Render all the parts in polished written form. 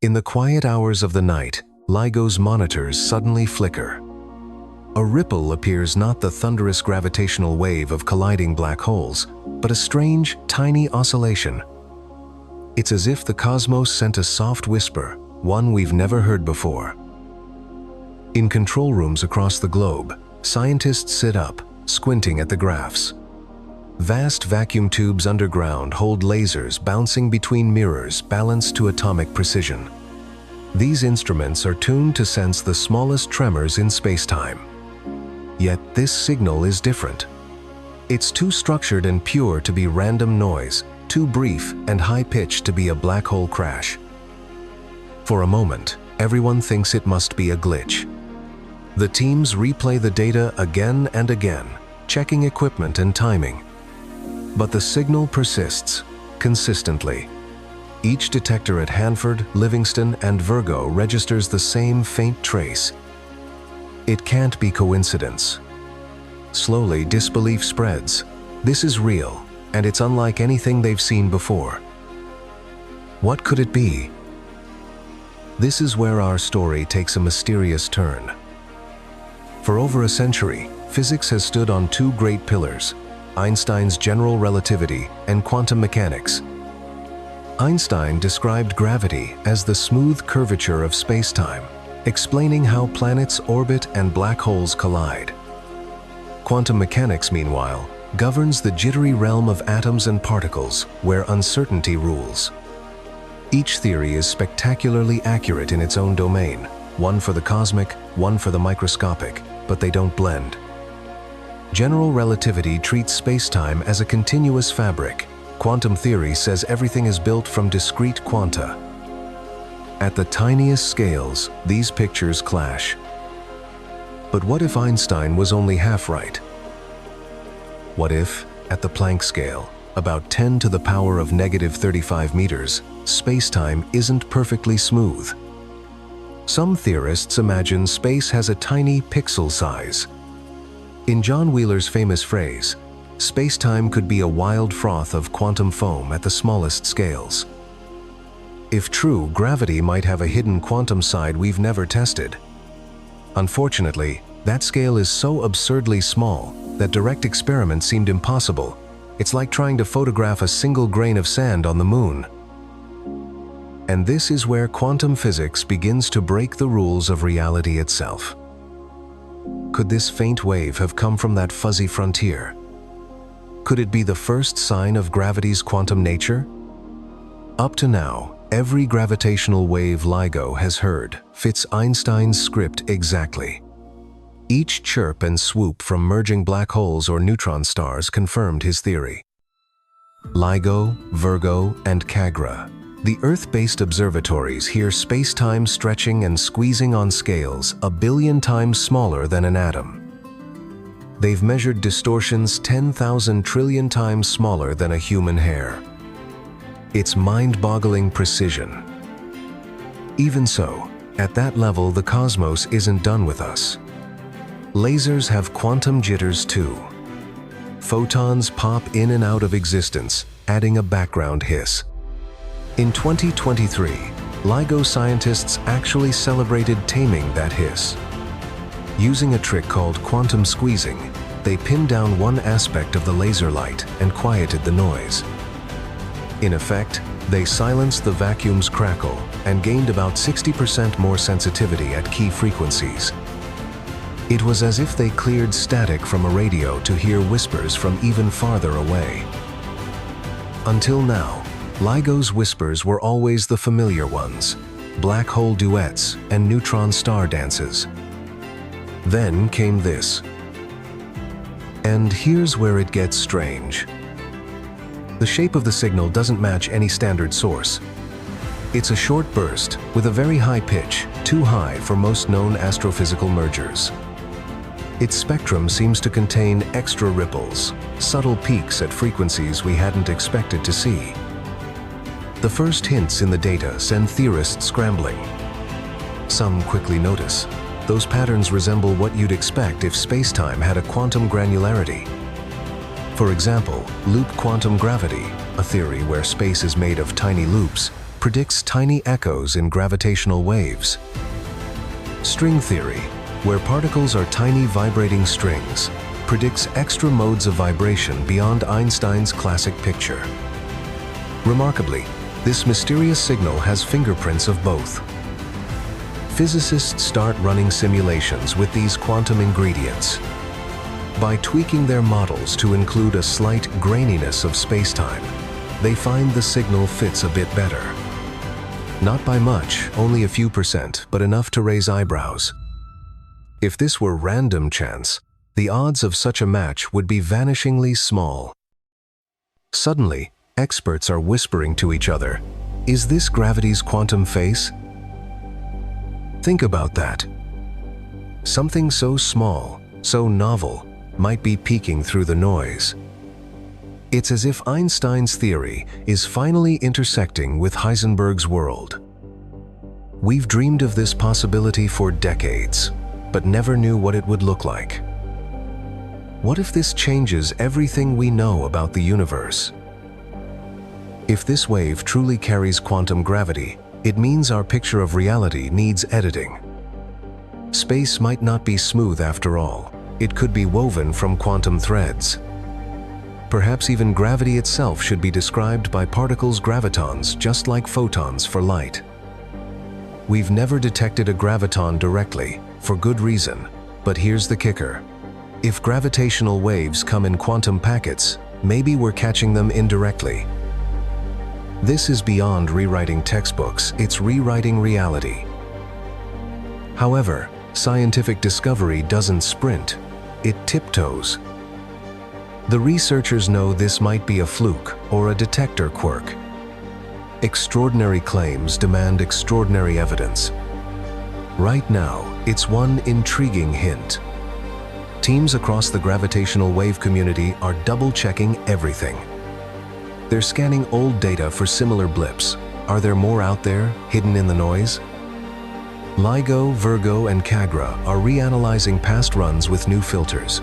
In the quiet hours of the night, LIGO's monitors suddenly flicker. A ripple appears, not the thunderous gravitational wave of colliding black holes, but a strange, tiny oscillation. It's as if the cosmos sent a soft whisper, one we've never heard before. In control rooms across the globe, scientists sit up, squinting at the graphs. Vast vacuum tubes underground hold lasers bouncing between mirrors balanced to atomic precision. These instruments are tuned to sense the smallest tremors in space-time. Yet this signal is different. It's too structured and pure to be random noise, too brief and high-pitched to be a black hole crash. For a moment, everyone thinks it must be a glitch. The teams replay the data again and again, checking equipment and timing. But the signal persists, consistently. Each detector at Hanford, Livingston, and Virgo registers the same faint trace. It can't be coincidence. Slowly, disbelief spreads. This is real, and it's unlike anything they've seen before. What could it be? This is where our story takes a mysterious turn. For over a century, physics has stood on two great pillars: Einstein's general relativity and quantum mechanics. Einstein described gravity as the smooth curvature of space-time, explaining how planets orbit and black holes collide. Quantum mechanics, meanwhile, governs the jittery realm of atoms and particles, where uncertainty rules. Each theory is spectacularly accurate in its own domain, one for the cosmic, one for the microscopic, but they don't blend. General relativity treats space-time as a continuous fabric. Quantum theory says everything is built from discrete quanta. At the tiniest scales, these pictures clash. But what if Einstein was only half right? What if, at the Planck scale, about 10 to the power of -35 meters, space-time isn't perfectly smooth? Some theorists imagine space has a tiny pixel size. In John Wheeler's famous phrase, space-time could be a wild froth of quantum foam at the smallest scales. If true, gravity might have a hidden quantum side we've never tested. Unfortunately, that scale is so absurdly small that direct experiments seemed impossible. It's like trying to photograph a single grain of sand on the moon. And this is where quantum physics begins to break the rules of reality itself. Could this faint wave have come from that fuzzy frontier? Could it be the first sign of gravity's quantum nature? Up to now, every gravitational wave LIGO has heard fits Einstein's script exactly. Each chirp and swoop from merging black holes or neutron stars confirmed his theory. LIGO, Virgo, and CAGRA, the Earth-based observatories, hear space-time stretching and squeezing on scales 1 billion times smaller than an atom. They've measured distortions 10,000 trillion times smaller than a human hair. It's mind-boggling precision. Even so, at that level, the cosmos isn't done with us. Lasers have quantum jitters too. Photons pop in and out of existence, adding a background hiss. In 2023, LIGO scientists actually celebrated taming that hiss. Using a trick called quantum squeezing, they pinned down one aspect of the laser light and quieted the noise. In effect, they silenced the vacuum's crackle and gained about 60% more sensitivity at key frequencies. It was as if they cleared static from a radio to hear whispers from even farther away. Until now, LIGO's whispers were always the familiar ones: black hole duets and neutron star dances. Then came this. And here's where it gets strange. The shape of the signal doesn't match any standard source. It's a short burst with a very high pitch, too high for most known astrophysical mergers. Its spectrum seems to contain extra ripples, subtle peaks at frequencies we hadn't expected to see. The first hints in the data send theorists scrambling. Some quickly notice those patterns resemble what you'd expect if space-time had a quantum granularity. For example, loop quantum gravity, a theory where space is made of tiny loops, predicts tiny echoes in gravitational waves. String theory, where particles are tiny vibrating strings, predicts extra modes of vibration beyond Einstein's classic picture. Remarkably, this mysterious signal has fingerprints of both. Physicists start running simulations with these quantum ingredients. By tweaking their models to include a slight graininess of spacetime, they find the signal fits a bit better. Not by much, only a few percent, but enough to raise eyebrows. If this were random chance, the odds of such a match would be vanishingly small. Suddenly, experts are whispering to each other, "Is this gravity's quantum face?" Think about that. Something so small, so novel, might be peeking through the noise. It's as if Einstein's theory is finally intersecting with Heisenberg's world. We've dreamed of this possibility for decades, but never knew what it would look like. What if this changes everything we know about the universe? If this wave truly carries quantum gravity, it means our picture of reality needs editing. Space might not be smooth after all. It could be woven from quantum threads. Perhaps even gravity itself should be described by particles' gravitons, just like photons for light. We've never detected a graviton directly, for good reason, but here's the kicker. If gravitational waves come in quantum packets, maybe we're catching them indirectly. This is beyond rewriting textbooks, it's rewriting reality. However, scientific discovery doesn't sprint, it tiptoes. The researchers know this might be a fluke or a detector quirk. Extraordinary claims demand extraordinary evidence. Right now, it's one intriguing hint. Teams across the gravitational wave community are double-checking everything. They're scanning old data for similar blips. Are there more out there, hidden in the noise? LIGO, Virgo, and Cagra are reanalyzing past runs with new filters.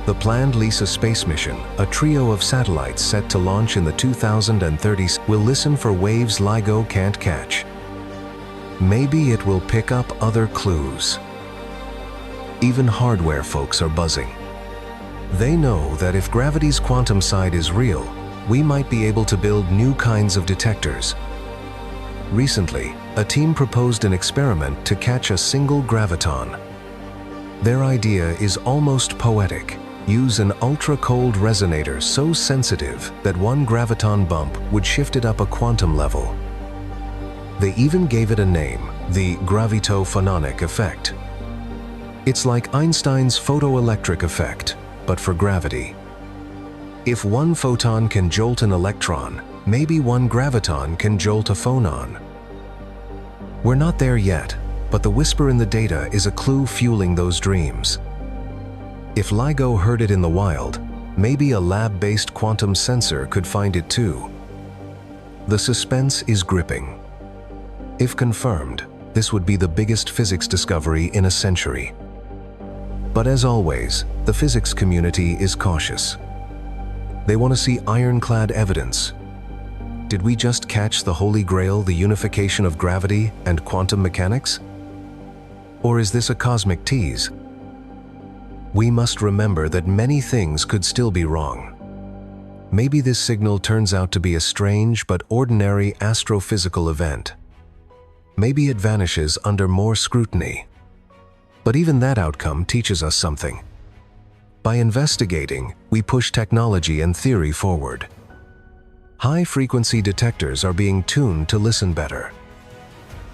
The planned LISA space mission, a trio of satellites set to launch in the 2030s, will listen for waves LIGO can't catch. Maybe it will pick up other clues. Even hardware folks are buzzing. They know that if gravity's quantum side is real, we might be able to build new kinds of detectors. Recently, a team proposed an experiment to catch a single graviton. Their idea is almost poetic. Use an ultra-cold resonator so sensitive that one graviton bump would shift it up a quantum level. They even gave it a name, the gravitophononic effect. It's like Einstein's photoelectric effect, but for gravity. If one photon can jolt an electron, maybe one graviton can jolt a phonon. We're not there yet, but the whisper in the data is a clue fueling those dreams. If LIGO heard it in the wild, maybe a lab-based quantum sensor could find it too. The suspense is gripping. If confirmed, this would be the biggest physics discovery in a century. But as always, the physics community is cautious. They want to see ironclad evidence. Did we just catch the Holy Grail, the unification of gravity and quantum mechanics? Or is this a cosmic tease? We must remember that many things could still be wrong. Maybe this signal turns out to be a strange but ordinary astrophysical event. Maybe it vanishes under more scrutiny. But even that outcome teaches us something. By investigating, we push technology and theory forward. High-frequency detectors are being tuned to listen better.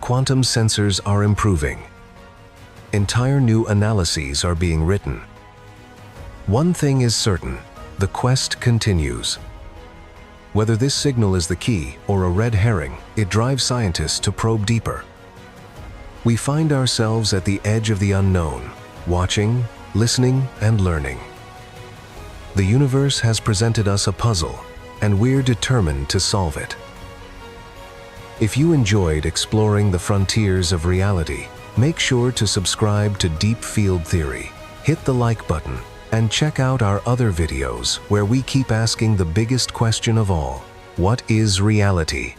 Quantum sensors are improving. Entire new analyses are being written. One thing is certain, the quest continues. Whether this signal is the key or a red herring, it drives scientists to probe deeper. We find ourselves at the edge of the unknown, watching, listening, and learning. The universe has presented us a puzzle, and we're determined to solve it. If you enjoyed exploring the frontiers of reality, make sure to subscribe to Deep Field Theory, hit the like button, and check out our other videos where we keep asking the biggest question of all: what is reality?